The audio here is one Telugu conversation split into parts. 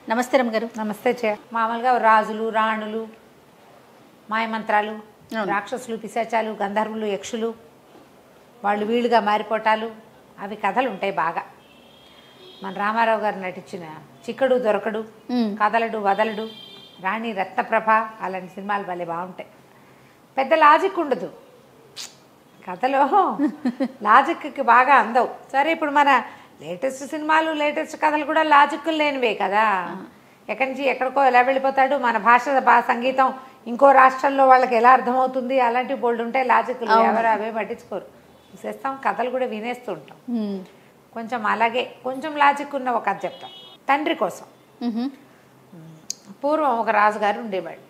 నమస్తే రమ్మగారు. నమస్తే మామూలుగా రాజులు రాణులు మాయమంత్రాలు రాక్షసులు పిశాచాలు గంధర్వులు యక్షులు వాళ్ళు వీళ్ళుగా మారిపోవటాలు అవి కథలు ఉంటాయి బాగా. మన రామారావు గారు నటించిన చిక్కడు దొరకడు కదలడు వదలడు రాణి రత్నప్రభ అలాంటి సినిమాలు భలే బాగుంటాయి. పెద్ద లాజిక్ ఉండదు కథలో, లాజిక్కి బాగా అందవు. సరే ఇప్పుడు మన లేటెస్ట్ సినిమాలు లేటెస్ట్ కథలు కూడా లాజిక్లు లేనివే కదా. ఎక్కడి నుంచి ఎక్కడికో ఎలా వెళ్ళిపోతాడు, మన సంగీతం ఇంకో రాష్ట్రంలో వాళ్ళకి ఎలా అర్థమవుతుంది, అలాంటివి బోల్డ్ ఉంటాయి లాజిక్లు. ఎవరు అవే పట్టించుకోరు, చూసేస్తాం. కథలు కూడా వినేస్తూ ఉంటాం. కొంచెం అలాగే కొంచెం లాజిక్ ఉన్న ఒక కథ చెప్తాం. తండ్రి కోసం. పూర్వం ఒక రాజుగారు ఉండేవాడు,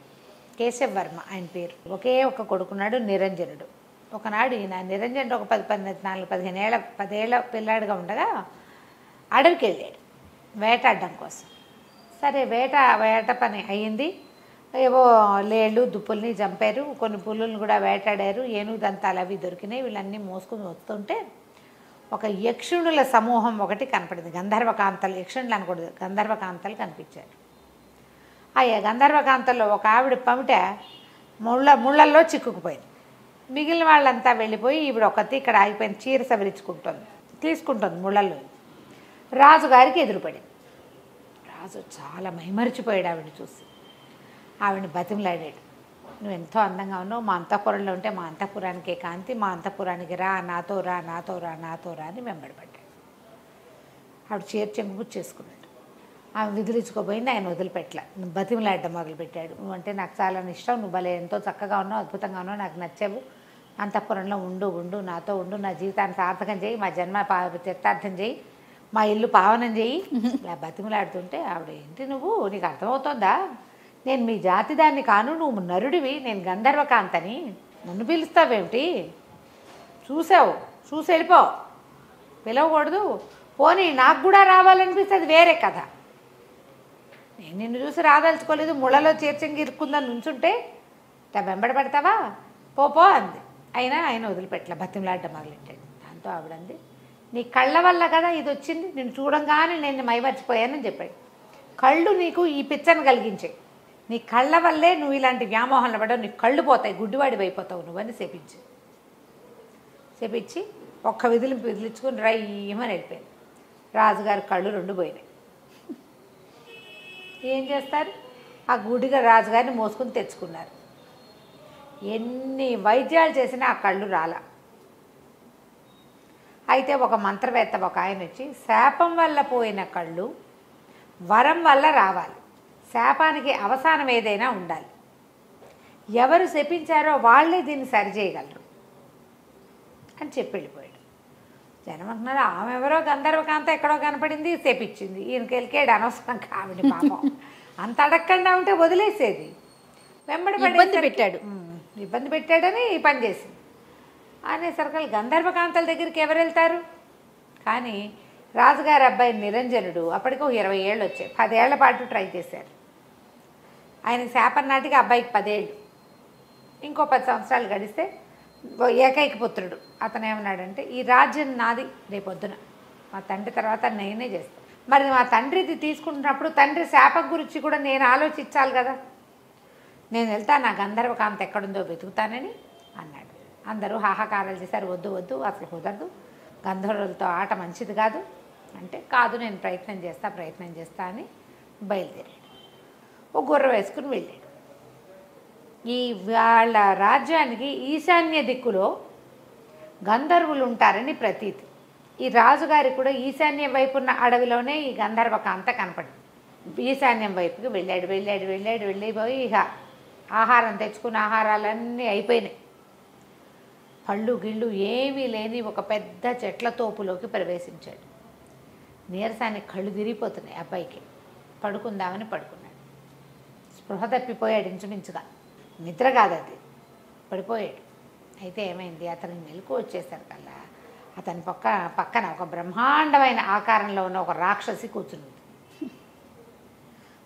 కేశవ వర్మ ఆయన పేరు. ఒకే ఒక కొడుకున్నాడు నిరంజనుడు. ఒకనాడు ఈయన నిరంజనుడు ఒక 10-15 ఏళ్ల పిల్లాడిగా ఉండగా అడవికి వెళ్ళాడు వేటాడడం కోసం. సరే వేట పని అయ్యింది. ఏవో లేళ్ళు దుప్పుల్ని చంపారు, కొన్ని పులుల్ని కూడా వేటాడారు, ఏనుగు దంతాలు అవి దొరికినాయి. వీళ్ళన్నీ మోసుకుని వస్తుంటే ఒక యక్షుణుల సమూహం ఒకటి కనపడింది. గంధర్వకాంతలు, యక్షుణులు అనకూడదు, గంధర్వకాంతలు కనిపించారు. ఆ గంధర్వకాంతల్లో ఒక ఆవిడ పమిట ముళ్ళల్లో చిక్కుకుపోయింది. మిగిలిన వాళ్ళంతా వెళ్ళిపోయి ఈవిడ ఒకటి ఇక్కడ ఆగిపోయింది, చీర సవరించుకుంటుంది, తీసుకుంటుంది ముళ్ళల్లో. రాజుగారికి ఎదురుపడింది. రాజు చాలా మైమరిచిపోయాడు ఆవిడ చూసి. ఆవిడని బతిమలాడాడు, నువ్వు ఎంతో అందంగా ఉన్నావు, మా అంతఃపురంలో ఉంటే మా అంతఃపురానికే కాంతి, మా అంతఃపురానికి రా, నాతో రా నాతో రా నాతో రా అని వెంబడపడ్డాడు. ఆవిడ చీర చెంగు చేసుకున్నాడు. ఆమె విదిలించుకోబోయింది, ఆయన వదిలిపెట్టలా. నువ్వు బతిమలాడడం మొదలుపెట్టాడు. నువ్వంటే నాకు చాలా ఇష్టం, నువ్వు భలే ఎంతో చక్కగా ఉన్నావు, అద్భుతంగా ఉన్నావు, నాకు నచ్చావు, అంతఃపురంలో ఉండు నాతో ఉండు, నా జీవితాన్ని సార్థకం చేయి, మా జన్మ చరితార్థం చేయి, మా ఇల్లు పావనం చేయి. ఇలా బతిమలాడుతుంటే ఆవిడ, ఏంటి నువ్వు, నీకు అర్థమవుతోందా, నేను మీ జాతి దాన్ని కాను, నువ్వు నరుడివి, నేను గంధర్వకాంతని, నన్ను పిలుస్తావేమిటి, చూసి వెళ్ళిపో, పిలవకూడదు, పోనీ నాకు కూడా రావాలనిపిస్తే అది వేరే కథ. నేను నిన్ను చూసి రాదలుచుకోలేదు, ముళ్ళలో చేర్చంగి ఇరుక్కుందని నుంచుంటే వెంబడి పడతావా, పో అంది. అయినా ఆయన వదిలిపెట్టలే, బతిమలాడడం మొదలెట్టాడు. దాంతో ఆవిడంది, నీ కళ్ళ వల్ల కదా ఇది వచ్చింది, నేను చూడంగానే నేను మైమర్చిపోయానని చెప్పాడు. కళ్ళు నీకు ఈ పిచ్చను కలిగించాయి, నీ కళ్ళ వల్లే నువ్వు ఇలాంటి వ్యామోహంలో పడ్డావు, నీ కళ్ళు పోతాయి, గుడ్డివాడివి అయిపోతావు నువ్వని చెప్పించి ఒక్క విదిలించుకుని రయ్యమని వెళ్ళిపోయింది. రాజుగారి కళ్ళు 2 పోయినాయి. ఏం చేస్తారు, ఆ గుడిగా రాజుగారిని మోసుకుని తెచ్చుకున్నారు. ఎన్ని వైద్యాలు చేసినా ఆ కళ్ళు రాలా. అయితే ఒక మంత్రవేత్త ఒక ఆయన వచ్చి, శాపం వల్ల పోయిన కళ్ళు వరం వల్ల రావాలి, శాపానికి అవసానం ఏదైనా ఉండాలి, ఎవరు శపించారో వాళ్ళే దీన్ని సరిచేయగలరు అని చెప్పి వెళ్ళిపోయాడు. జనం అంటున్నారు, ఆమె ఎవరో గంధర్వకాంత ఎక్కడో కనపడింది, శపించింది, ఈయనకి వెళ్ళాడు అనవసరం కావిడి పాపం, అంత అడగకుండా ఉంటే వదిలేసేది. వెంబడి ఇబ్బంది పెట్టాడని ఈ పని చేసింది అనేసరికి గంధర్వకాంతల దగ్గరికి ఎవరు వెళ్తారు. కానీ రాజుగారి అబ్బాయి నిరంజనుడు అప్పటికి 20 ఏళ్ళు వచ్చాయి, 10 ఏళ్ల పాటు ట్రై చేశారు. ఆయనకి శాపం నాటికి అబ్బాయికి 10 ఏళ్ళు, ఇంకో 10 సంవత్సరాలు గడిస్తే ఏకైక పుత్రుడు. అతను ఏమన్నాడంటే, ఈ రాజ్యం నాది, రేపొద్దున మా తండ్రి తర్వాత నేనే చేస్తాను. మరి మా తండ్రిది తీసుకుంటున్నప్పుడు తండ్రి శాపం గురించి కూడా నేను ఆలోచించాలి కదా, నేను వెళ్తా, నా గంధర్వకాంత ఎక్కడుందో వెతుకుతానని అన్నాడు. అందరూ హాహాకారాలు చేశారు, వద్దు అసలు కుదరదు, గంధర్వులతో ఆట మంచిది కాదు అంటే, కాదు నేను ప్రయత్నం చేస్తా అని బయలుదేరాడు. ఓ గుర్ర వేసుకుని వెళ్ళాడు. ఈ వాళ్ళ రాజ్యానికి ఈశాన్య దిక్కులో గంధర్వులు ఉంటారని ప్రతీతి. ఈ రాజుగారికి కూడా ఈశాన్యం వైపు ఉన్న అడవిలోనే ఈ గంధర్వకాంత కనపడింది. ఈశాన్యం వైపుకి వెళ్ళిపోయి ఇక ఆహారం తెచ్చుకున్న ఆహారాలన్నీ అయిపోయినాయి. పళ్ళు గిళ్ళు ఏమీ లేని ఒక పెద్ద చెట్ల తోపులోకి ప్రవేశించాడు. నీరసానికి కళ్ళు తిరిగిపోతున్నాయి అబ్బాయికి. పడుకుందామని పడుకున్నాడు. స్పృహ తప్పిపోయాడు, ఇంచుమించుగా నిద్ర కాదు అది, పడిపోయాడు. అయితే ఏమైంది, అతనికి మెలకు వచ్చేసరికల్లా అతని పక్కన ఒక బ్రహ్మాండమైన ఆకారంలో ఉన్న ఒక రాక్షసి కూర్చుంది.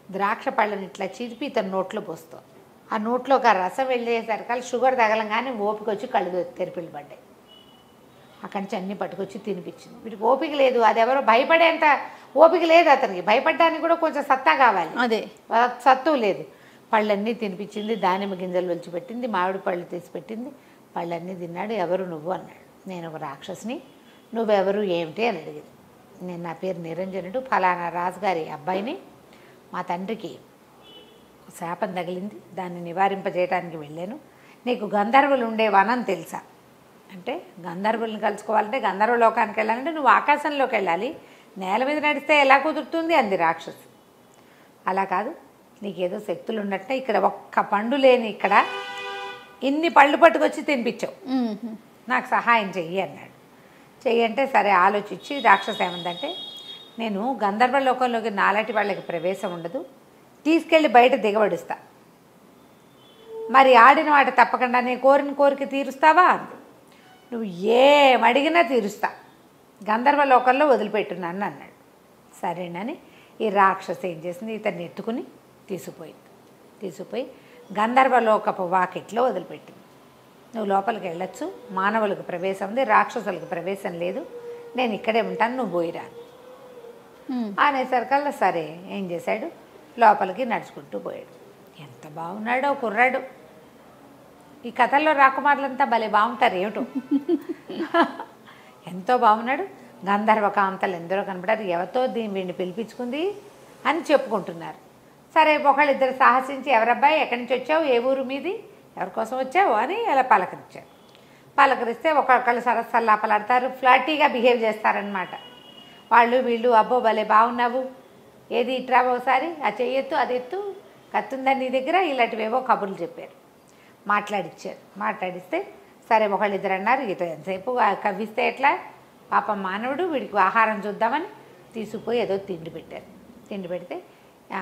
ద్రాక్ష పళ్ళని ఇట్లా చిరిపి ఇతని నోట్లో పోస్తుంది. ఆ నోట్లో ఒక రసం వెళ్ళేసరికల్లా షుగర్ తగలంగానే ఓపిక వచ్చి కళ్ళు తెరిపిల్లు పడ్డాయి. అక్కడి నుంచి అన్నీ పట్టుకొచ్చి తినిపించింది. వీటికి ఓపిక లేదు, అది ఎవరో భయపడేంత ఓపిక లేదు అతనికి, భయపడడానికి కూడా కొంచెం సత్తా కావాలి, అదే సత్తు లేదు. పళ్ళన్నీ తినిపించింది, దానిమ్మ గింజలు ఒలిచిపెట్టింది, మామిడి పళ్ళు తీసి పెట్టింది, పళ్ళన్నీ తిన్నాడు. ఎవరు నువ్వు అన్నాడు. నేను ఒక రాక్షసిని, నువ్వెవరు ఏమిటి అని అడిగింది. నేను నా పేరు నిరంజనుడు, ఫలానా రాజుగారి అబ్బాయిని, మా తండ్రికి శాపం తగిలింది, దాన్ని నివారింపజేయడానికి వెళ్ళాను. నీకు గంధర్వులు ఉండే వనం తెలుసా అంటే, గంధర్వులను కలుసుకోవాలంటే గంధర్వ లోకానికి వెళ్ళాలంటే నువ్వు ఆకాశంలోకి వెళ్ళాలి, నేల మీద నడిస్తే ఎలా కుదురుతుంది అంది రాక్షసి. అలా కాదు, నీకేదో శక్తులు ఉన్నట్టే ఇక్కడ ఒక్క పండు లేని ఇక్కడ ఇన్ని పళ్ళు పట్టుకొచ్చి తినిపించావు, నాకు సహాయం చెయ్యి అన్నాడు. చెయ్యంటే సరే ఆలోచించి రాక్షస ఏమందంటే, నేను గంధర్వ లోకంలోకి నాలాంటి వాళ్ళకి ప్రవేశం ఉండదు, తీసుకెళ్ళి బయట దిగబడుస్తా, మరి ఆడిన వాటి తప్పకుండా నేను కోరిన కోరిక తీరుస్తావా అంది. నువ్వు ఏమడిగినా తీరుస్తా, గంధర్వ లోకంలో వదిలిపెట్టున్నాను అన్నాడు. సరేనని ఈ రాక్షసి ఏం చేసింది, ఇతన్ని ఎత్తుకుని తీసుకుపోయి గంధర్వలోకపు వాకిట్లో వదిలిపెట్టింది. నువ్వు లోపలికి వెళ్ళొచ్చు, మానవులకు ప్రవేశం ఉంది, రాక్షసులకు ప్రవేశం లేదు, నేను ఇక్కడే ఉంటాను, నువ్వు పోయిరా అనేసరికల్లా సరే ఏం చేశాడు, లోపలికి నడుచుకుంటూ పోయాడు. ఎంత బాగున్నాడో కుర్రాడు. ఈ కథల్లో రాకుమారులంతా భలే బాగుంటారు ఏమిటో. ఎంతో బాగున్నాడు. గంధర్వ కాంతలు ఎందరో కనపడారు. ఎవరితో వీడిని పిలిపించుకుంది అని చెప్పుకుంటున్నారు. సరే ఒకళ్ళిద్దరు సాహసించి, ఎవరబ్బాయి ఎక్కడి నుంచి వచ్చావు, ఏ ఊరు మీది, ఎవరి కోసం వచ్చావు అని అలా పలకరించారు. పలకరిస్తే ఒకళ్ళు సరస్సల్లాపలాడతారు, ఫ్లాటీగా బిహేవ్ చేస్తారనమాట. వాళ్ళు వీళ్ళు, అబ్బో భలే బాగున్నావు, ఏది ఇట్రా ఒకసారి, ఆ చెయ్యొత్తు అది ఎత్తు, కత్తుందని నీ దగ్గర, ఇలాంటివేవో కబుర్లు చెప్పారు, మాట్లాడిచ్చారు. మాట్లాడిస్తే సరే ఒకళ్ళిద్దరు అన్నారు, ఇటు ఎంతసేపు కవ్విస్తే ఎట్లా, పాపం మానవుడు, వీడికి ఆహారం చూద్దామని తీసుకుపోయి ఏదో తిండి పెట్టారు. తిండి పెడితే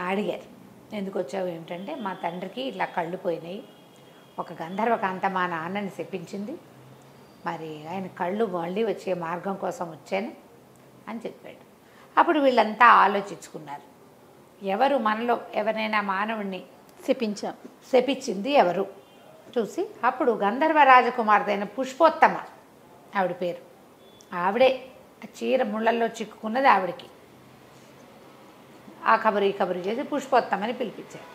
అడిగారు, ఎందుకు వచ్చావు ఏమిటంటే, మా తండ్రికి ఇట్లా కళ్ళు పోయినాయి, ఒక గంధర్వకాంత మా నాన్నని చెప్పించింది, మరి ఆయన కళ్ళు మళ్ళీ వచ్చే మార్గం కోసం వచ్చాను అని చెప్పాడు. అప్పుడు వీళ్ళంతా ఆలోచించుకున్నారు, ఎవరు మనలో ఎవరైనా మానవుణ్ణి శపించింది ఎవరు చూసి, అప్పుడు గంధర్వ రాజకుమార్తె పుష్పోత్తమ ఆవిడ పేరు, ఆవిడే చీర ముళ్ళల్లో చిక్కుకున్నది ఆవిడికి. ఆ కబురు ఈ కబురు చేసి పుష్పోత్తమని పిలిపించారు.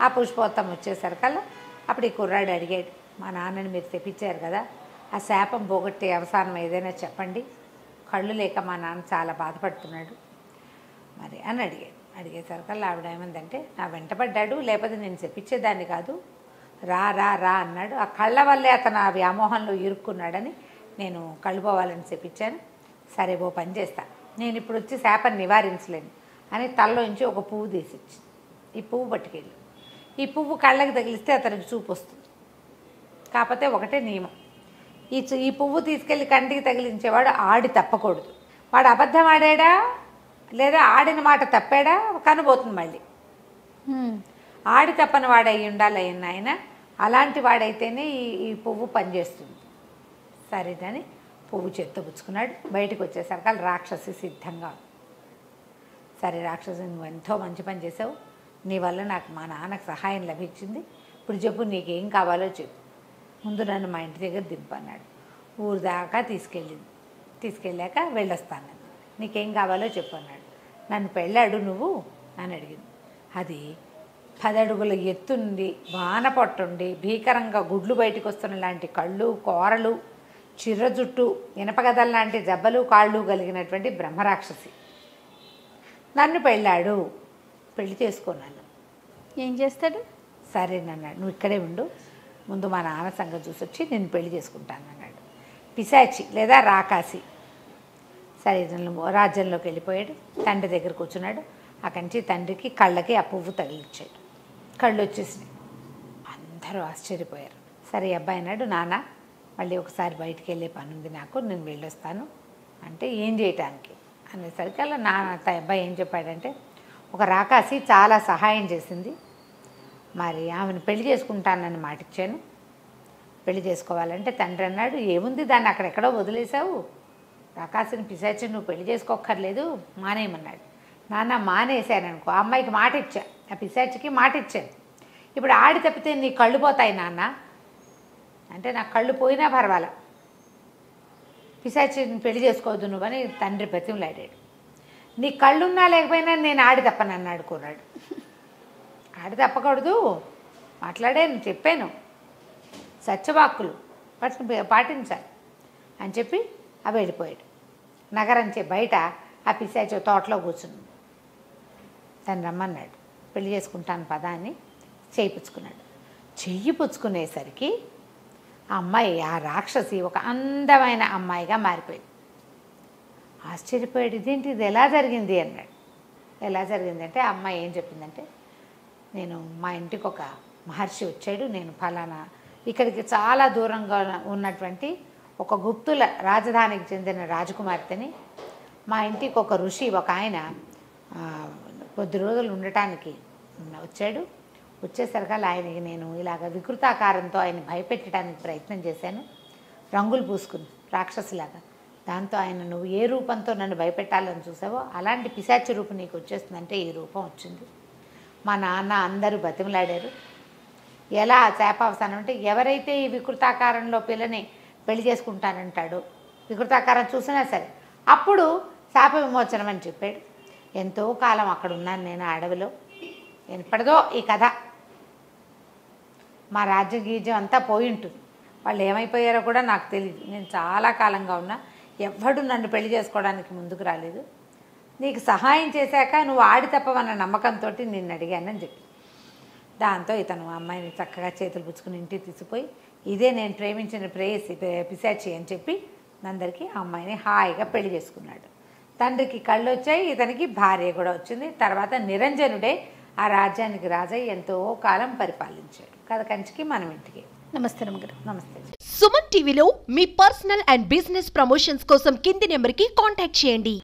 ఆ పుష్పోత్తమ వచ్చేసరికల్లా అప్పుడు ఈ కుర్రాడు అడిగాడు, మా నాన్నని మీరు తెప్పించారు కదా, ఆ శాపం పోగొట్టే అవసానం ఏదైనా చెప్పండి, కళ్ళు లేక మా నాన్న చాలా బాధపడుతున్నాడు మరి అని అడిగాడు. అడిగేసరికల్లా ఆవిడ ఏమందంటే, నా వెంటపడ్డాడు, లేకపోతే నేను చెప్పించేదాన్ని కాదు, రా రా రా అన్నాడు, ఆ కళ్ళ వల్లే అతను ఆ వ్యామోహంలో ఇరుక్కున్నాడని నేను కళ్ళు పోవాలని చెప్పించాను, సరే ఓ పని చేస్తా, నేను ఇప్పుడు వచ్చి శాపం నివారించలేను అని తల్లోంచి ఒక పువ్వు తీసిచ్చి, ఈ పువ్వు పట్టుకెళ్ళి, ఈ పువ్వు కళ్ళకి తగిలిస్తే అతనికి చూపు వస్తుంది, కాకపోతే ఒకటే నియమం, ఈ పువ్వు తీసుకెళ్ళి కంటికి తగిలించేవాడు ఆడి తప్పకూడదు, వాడు అబద్ధం ఆడాడా లేదా ఆడిన మాట తప్పాడా కనుబోతుంది మళ్ళీ, ఆడి తప్పని వాడై ఉండాలి ఆయన, అలాంటి వాడైతేనే ఈ పువ్వు పనిచేస్తుంది. సరేనని పువ్వు చెత్తపుచ్చుకున్నాడు. బయటకు వచ్చేసరికి రాక్షసి సిద్ధంగా, సరే రాక్షసి నువ్వు ఎంతో మంచి పని చేసావు, నీ వల్ల నాకు మా నాన్నకు సహాయం లభించింది, ఇప్పుడు చెప్పు నీకేం కావాలో చెప్పు, ముందు నన్ను మా ఇంటి దగ్గర దింపన్నాడు. ఊరు దాకా తీసుకెళ్ళాక వెళ్ళొస్తాను, నీకేం కావాలో చెప్పు అన్నాడు. నన్ను పెళ్ళాడు నువ్వు అని అడిగింది. అది 10 అడుగుల ఎత్తుండి, వాన పట్టుండి, భీకరంగా గుడ్లు బయటకు వస్తున్న లాంటి కళ్ళు, కోరలు, చిర్ర జుట్టు, ఇనపగదల లాంటి జబ్బలు కాళ్ళు కలిగినటువంటి బ్రహ్మరాక్షసి నన్ను పెళ్ళాడు, పెళ్లి చేసుకున్నాను. ఏం చేస్తాడు? సరేనన్నాడు, నువ్వు ఇక్కడే ఉండు, ముందు మా నాన్న సంగతి చూసి వచ్చి నేను పెళ్లి చేసుకుంటాను అన్నాడు. పిశాచి లేదా రాకాసి సరే రాజ్యంలోకి వెళ్ళిపోయాడు. తండ్రి దగ్గర కూర్చున్నాడు. అక్కడి నుంచి తండ్రికి కళ్ళకి ఆ పువ్వు తగిలిచ్చాడు. కళ్ళు వచ్చేసినాయి. అందరూ ఆశ్చర్యపోయారు. సరే అబ్బాయి అన్నాడు, నాన్న మళ్ళీ ఒకసారి బయటికి వెళ్ళే పని ఉంది నాకు, నేను వెళ్ళొస్తాను అంటే ఏం చేయటానికి అనేసరికి అలా నాన్న అబ్బాయి ఏం చెప్పాడంటే, ఒక రాకాసి చాలా సహాయం చేసింది, మరి ఆమెను పెళ్లి చేసుకుంటానని మాటిచ్చాను, పెళ్లి చేసుకోవాలంటే తండ్రి అన్నాడు, ఏముంది దాన్ని అక్కడెక్కడో వదిలేసావు, రాకాసిని పిశాచి నువ్వు పెళ్లి చేసుకోక్కర్లేదు మానేయమన్నాడు. నాన్న మానేశాను అనుకో, ఆ అమ్మాయికి మాట ఇచ్చా, ఆ పిశాచికి మాట ఇచ్చాను, ఇప్పుడు ఆడి తప్పితే నీ కళ్ళు పోతాయి నాన్న అంటే, నాకు కళ్ళు పోయినా పర్వాలా, పిశాచిని పెళ్లి చేసుకోవద్దు నువ్వని తండ్రి బతిమలాడాడు. నీ కళ్ళున్నా లేకపోయినా నేను ఆడి తప్పను అన్నాడు కుర్రాడు. ఆడి తప్పకూడదు, మాట్లాడాను, చెప్పాను, సత్యవాక్కులు పాటించాలి అని చెప్పి అవి వెళ్ళిపోయాడు. నగరం బయట ఆ పిశాచి తోటలో కూర్చుని తను రమ్మన్నాడు. పెళ్లి చేసుకుంటాను పదా అని చేయిపుచ్చుకున్నాడు. చెయ్యి పుచ్చుకునేసరికి ఆ అమ్మాయి, ఆ రాక్షసి ఒక అందమైన అమ్మాయిగా మారిపోయింది. ఆశ్చర్యపోయాడు, ఇదేంటి ఇది ఎలా జరిగింది అన్నాడు. ఎలా జరిగిందంటే ఆ అమ్మాయి ఏం చెప్పిందంటే, నేను మా ఇంటికి ఒక మహర్షి వచ్చాడు, నేను ఫలానా ఇక్కడికి చాలా దూరంగా ఉన్నటువంటి ఒక గుప్తుల రాజధానికి చెందిన రాజకుమార్తెని, మా ఇంటికి ఒక ఋషి ఒక ఆయన కొద్ది రోజులు ఉండటానికి వచ్చాడు. వచ్చేసరికల్లా ఆయనకి నేను ఇలాగ వికృతాకారంతో ఆయన భయపెట్టడానికి ప్రయత్నం చేశాను, రంగులు పూసుకుని రాక్షసులాగా. దాంతో ఆయన నువ్వు ఏ రూపంతో నన్ను భయపెట్టాలని చూసావో అలాంటి పిశాచి రూపం నీకు వచ్చేస్తుందంటే ఈ రూపం వచ్చింది. మా నాన్న అందరూ బతిమలాడారు. ఎలా శాపావసానం అంటే, ఎవరైతే ఈ వికృతాకారంలో పిల్లని పెళ్లి చేసుకుంటానంటాడో, వికృతాకారం చూసినా సరే అప్పుడు శాప విమోచనం అని చెప్పాడు. ఎంతో కాలం అక్కడ ఉన్నాను నేను ఆ అడవిలో. ఎప్పటిదో ఈ కథ, మా రాజ్యం గీజ్యం అంతా పోయి ఉంటుంది. వాళ్ళు ఏమైపోయారో కూడా నాకు తెలియదు. నేను చాలా కాలంగా ఉన్నా, ఎవ్వడు నన్ను పెళ్లి చేసుకోవడానికి ముందుకు రాలేదు. నీకు సహాయం చేశాక నువ్వు ఆడి తప్పవన్న నమ్మకంతో నిన్ను అడిగానని చెప్పి, దాంతో ఇతను అమ్మాయిని చక్కగా చేతులు పుచ్చుకుని ఇంటికి తీసుకుపోయి, ఇదే నేను ప్రేమించిన ప్రేయసి పిశాచి అని చెప్పి అందరికీ ఆ అమ్మాయిని హాయిగా పెళ్లి చేసుకున్నాడు. తండ్రికి కళ్ళు వచ్చాయి, ఇతనికి భార్య కూడా వచ్చింది. తర్వాత నిరంజనుడే ఆ రాజ్యానికి రాజై ఎంతో కాలం పరిపాలించాడు. కథ కంచికి మనం ఇంటికి. నమస్తే రమ్మగారు. నమస్తే. సుమన్ టీవీలో మీ పర్సనల్ అండ్ బిజినెస్ ప్రమోషన్స్ కోసం కింది నెంబర్కి కాంటాక్ట్ చేయండి.